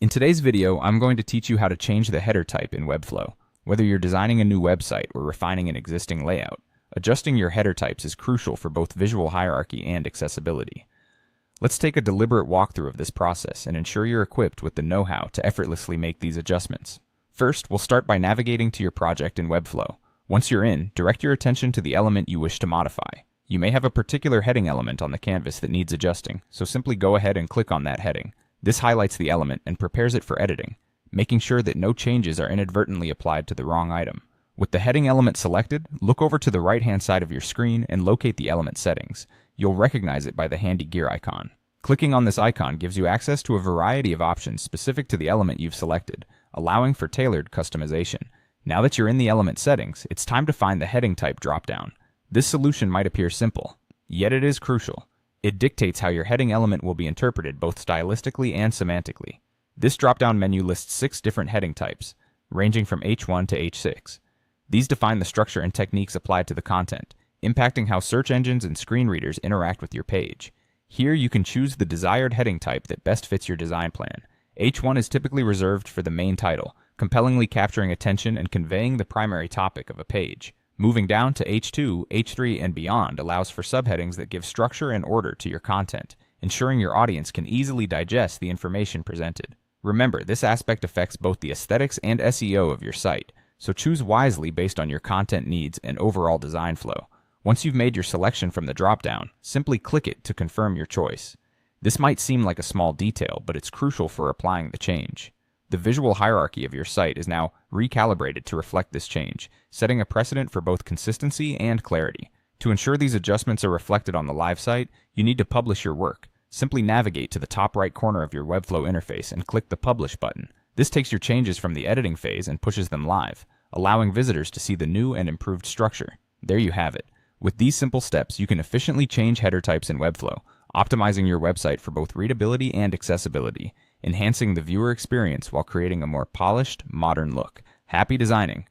In today's video, I'm going to teach you how to change the header type in Webflow. Whether you're designing a new website or refining an existing layout, adjusting your header types is crucial for both visual hierarchy and accessibility. Let's take a deliberate walkthrough of this process and ensure you're equipped with the know-how to effortlessly make these adjustments. First, we'll start by navigating to your project in Webflow. Once you're in, direct your attention to the element you wish to modify. You may have a particular heading element on the canvas that needs adjusting, so simply go ahead and click on that heading. This highlights the element and prepares it for editing, making sure that no changes are inadvertently applied to the wrong item. With the heading element selected, look over to the right-hand side of your screen and locate the element settings. You'll recognize it by the handy gear icon. Clicking on this icon gives you access to a variety of options specific to the element you've selected, allowing for tailored customization. Now that you're in the element settings, it's time to find the heading type dropdown. This solution might appear simple, yet it is crucial. It dictates how your heading element will be interpreted both stylistically and semantically. This drop-down menu lists 6 different heading types, ranging from H1 to H6. These define the structure and techniques applied to the content, impacting how search engines and screen readers interact with your page. Here you can choose the desired heading type that best fits your design plan. H1 is typically reserved for the main title, compellingly capturing attention and conveying the primary topic of a page. Moving down to H2, H3, and beyond allows for subheadings that give structure and order to your content, ensuring your audience can easily digest the information presented. Remember, this aspect affects both the aesthetics and SEO of your site, so choose wisely based on your content needs and overall design flow. Once you've made your selection from the dropdown, simply click it to confirm your choice. This might seem like a small detail, but it's crucial for applying the change. The visual hierarchy of your site is now recalibrated to reflect this change, setting a precedent for both consistency and clarity. To ensure these adjustments are reflected on the live site, you need to publish your work. Simply navigate to the top right corner of your Webflow interface and click the Publish button. This takes your changes from the editing phase and pushes them live, allowing visitors to see the new and improved structure. There you have it. With these simple steps, you can efficiently change header types in Webflow, optimizing your website for both readability and accessibility, enhancing the viewer experience while creating a more polished, modern look. Happy designing!